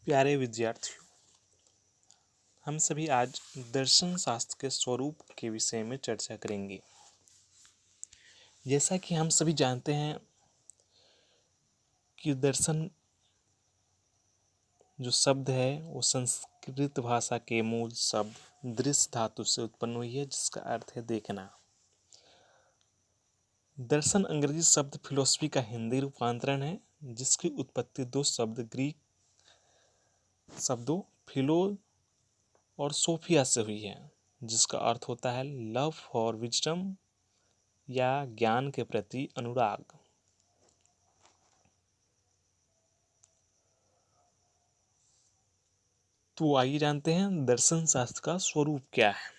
प्यारे विद्यार्थियों, हम सभी आज दर्शन शास्त्र के स्वरूप के विषय में चर्चा करेंगे। जैसा कि हम सभी जानते हैं कि दर्शन जो शब्द है वो संस्कृत भाषा के मूल शब्द दृश्य धातु से उत्पन्न हुई है, जिसका अर्थ है देखना। दर्शन अंग्रेजी शब्द फिलोसफी का हिंदी रूपांतरण है, जिसकी उत्पत्ति दो शब्द ग्रीक शब्दों फिलो और सोफिया से हुई है, जिसका अर्थ होता है लव फॉर विजडम या ज्ञान के प्रति अनुराग। तो आइए जानते हैं दर्शन शास्त्र का स्वरूप क्या है।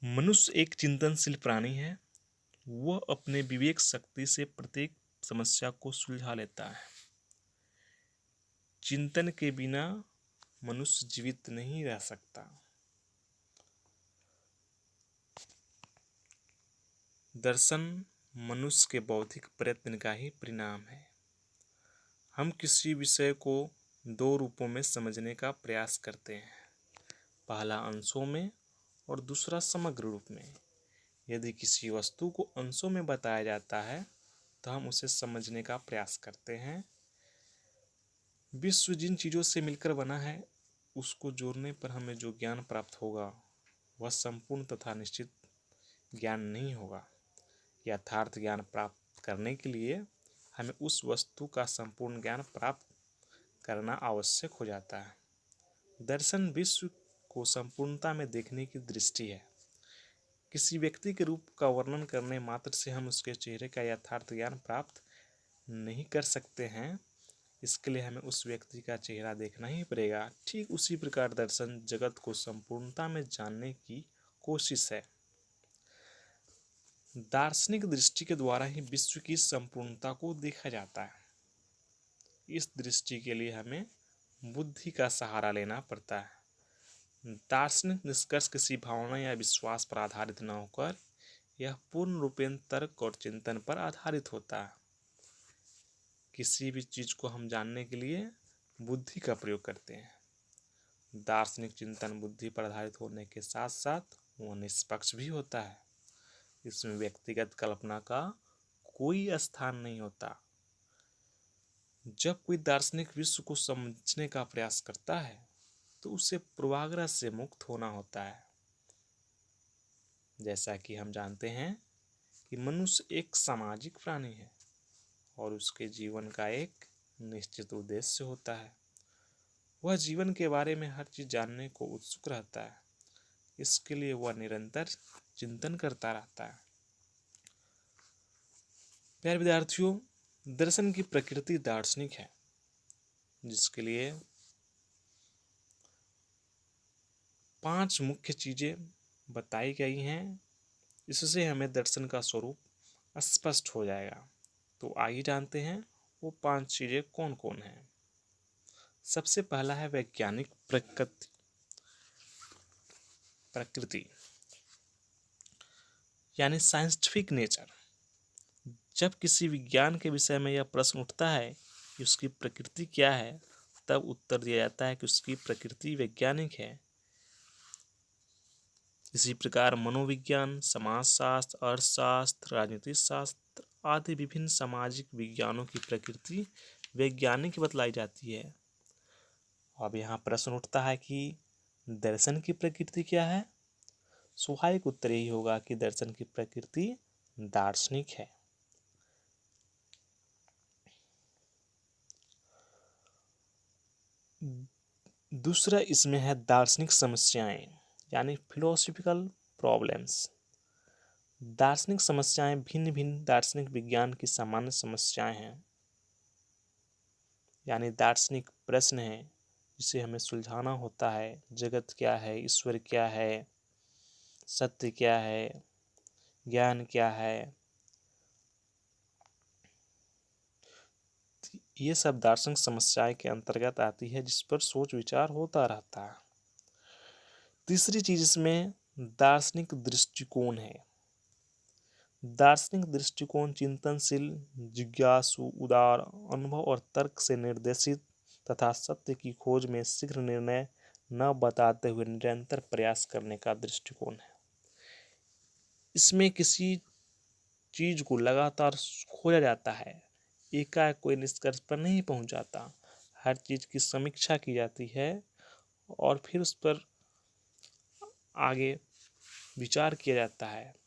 मनुष्य एक चिंतनशील प्राणी है। वह अपने विवेक शक्ति से प्रत्येक समस्या को सुलझा लेता है। चिंतन के बिना मनुष्य जीवित नहीं रह सकता। दर्शन मनुष्य के बौद्धिक प्रयत्न का ही परिणाम है। हम किसी विषय को दो रूपों में समझने का प्रयास करते हैं, पहला अंशों में और दूसरा समग्र रूप में। यदि किसी वस्तु को अंशों में बताया जाता है तो हम उसे समझने का प्रयास करते हैं। विश्व जिन चीज़ों से मिलकर बना है उसको जोड़ने पर हमें जो ज्ञान प्राप्त होगा वह संपूर्ण तथा निश्चित ज्ञान नहीं होगा। यथार्थ ज्ञान प्राप्त करने के लिए हमें उस वस्तु का संपूर्ण ज्ञान प्राप्त करना आवश्यक हो जाता है। दर्शन विश्व को संपूर्णता में देखने की दृष्टि है। किसी व्यक्ति के रूप का वर्णन करने मात्र से हम उसके चेहरे का यथार्थ ज्ञान प्राप्त नहीं कर सकते हैं। इसके लिए हमें उस व्यक्ति का चेहरा देखना ही पड़ेगा। ठीक उसी प्रकार दर्शन जगत को संपूर्णता में जानने की कोशिश है। दार्शनिक दृष्टि के द्वारा ही विश्व की संपूर्णता को देखा जाता है। इस दृष्टि के लिए हमें बुद्धि का सहारा लेना पड़ता है। दार्शनिक निष्कर्ष किसी भावना या विश्वास पर आधारित न होकर यह पूर्ण रूपेण तर्क और चिंतन पर आधारित होता है। किसी भी चीज को हम जानने के लिए बुद्धि का प्रयोग करते हैं। दार्शनिक चिंतन बुद्धि पर आधारित होने के साथ साथ वह निष्पक्ष भी होता है। इसमें व्यक्तिगत कल्पना का कोई स्थान नहीं होता। जब कोई दार्शनिक विश्व को समझने का प्रयास करता है तो उसे पूर्वाग्रह से मुक्त होना होता है। जैसा कि हम जानते हैं कि मनुष्य एक सामाजिक प्राणी है और उसके जीवन का एक निश्चित उद्देश्य होता है। वह जीवन के बारे में हर चीज जानने को उत्सुक रहता है। इसके लिए वह निरंतर चिंतन करता रहता है। प्यारे विद्यार्थियों, दर्शन की प्रकृति दार्शनिक है, जिसके लिए 5 मुख्य चीजें बताई गई हैं। इससे हमें दर्शन का स्वरूप स्पष्ट हो जाएगा। तो आइए जानते हैं वो 5 चीजें कौन कौन हैं। सबसे पहला है वैज्ञानिक प्रकृति यानी साइंटिफिक नेचर। जब किसी विज्ञान के विषय में यह प्रश्न उठता है कि उसकी प्रकृति क्या है, तब उत्तर दिया जाता है कि उसकी प्रकृति वैज्ञानिक है। इसी प्रकार मनोविज्ञान, समाजशास्त्र, अर्थशास्त्र, राजनीति शास्त्र आदि विभिन्न सामाजिक विज्ञानों की प्रकृति वैज्ञानिक बतलाई जाती है। अब यहाँ प्रश्न उठता है कि दर्शन की प्रकृति क्या है। स्वाभाविक उत्तर यही होगा कि दर्शन की प्रकृति दार्शनिक है। दूसरा इसमें है दार्शनिक समस्याएं यानी फिलोसॉफिकल प्रॉब्लम्स। दार्शनिक समस्याएं भिन्न भिन्न दार्शनिक विज्ञान की सामान्य समस्याएं हैं, यानी दार्शनिक प्रश्न है जिसे हमें सुलझाना होता है। जगत क्या है, ईश्वर क्या है, सत्य क्या है, ज्ञान क्या है, ये सब दार्शनिक समस्याएं के अंतर्गत आती है, जिस पर सोच विचार होता रहता है। तीसरी चीज इसमें दार्शनिक दृष्टिकोण है। दार्शनिक दृष्टिकोण चिंतनशील, जिज्ञासु, उदार, अनुभव और तर्क से निर्देशित तथा सत्य की खोज में शीघ्र निर्णय न बताते हुए निरंतर प्रयास करने का दृष्टिकोण है। इसमें किसी चीज को लगातार खोजा जाता है, एकाएक कोई निष्कर्ष पर नहीं पहुंच जाता। हर चीज की समीक्षा की जाती है और फिर उस पर आगे विचार किया जाता है।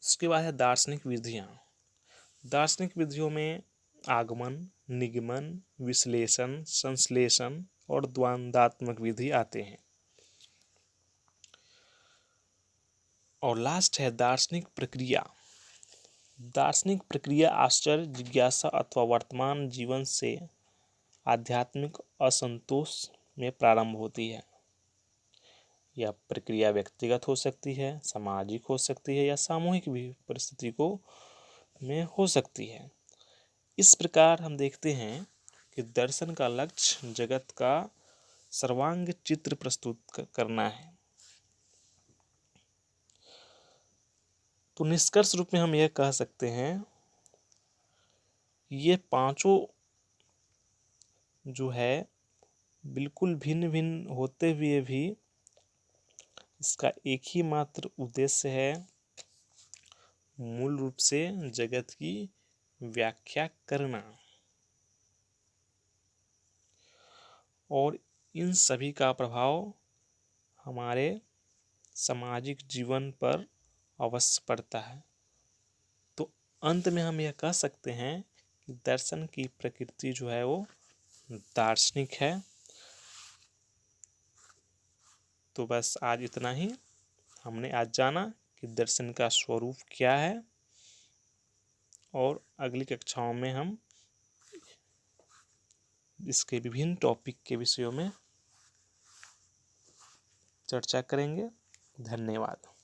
उसके बाद है दार्शनिक विधियाँ। दार्शनिक विधियों में आगमन, निगमन, विश्लेषण, संश्लेषण और द्वंद्वात्मक विधि आते हैं। और लास्ट है दार्शनिक प्रक्रिया। दार्शनिक प्रक्रिया आश्चर्य, जिज्ञासा अथवा वर्तमान जीवन से आध्यात्मिक असंतोष में प्रारंभ होती है। यह प्रक्रिया व्यक्तिगत हो सकती है, सामाजिक हो सकती है या सामूहिक भी परिस्थिति को में हो सकती है। इस प्रकार हम देखते हैं कि दर्शन का लक्ष्य जगत का सर्वांग चित्र प्रस्तुत करना है। तो निष्कर्ष रूप में हम यह कह सकते हैं, ये पांचों जो है बिल्कुल भिन्न भिन्न होते हुए भी इसका एक ही मात्र उद्देश्य है, मूल रूप से जगत की व्याख्या करना। और इन सभी का प्रभाव हमारे सामाजिक जीवन पर अवश्य पड़ता है। तो अंत में हम यह कह सकते हैं कि दर्शन की प्रकृति जो है वो दार्शनिक है। तो बस आज इतना ही। हमने आज जाना कि दर्शन का स्वरूप क्या है और अगली कक्षाओं में हम इसके विभिन्न टॉपिक के विषयों में चर्चा करेंगे। धन्यवाद।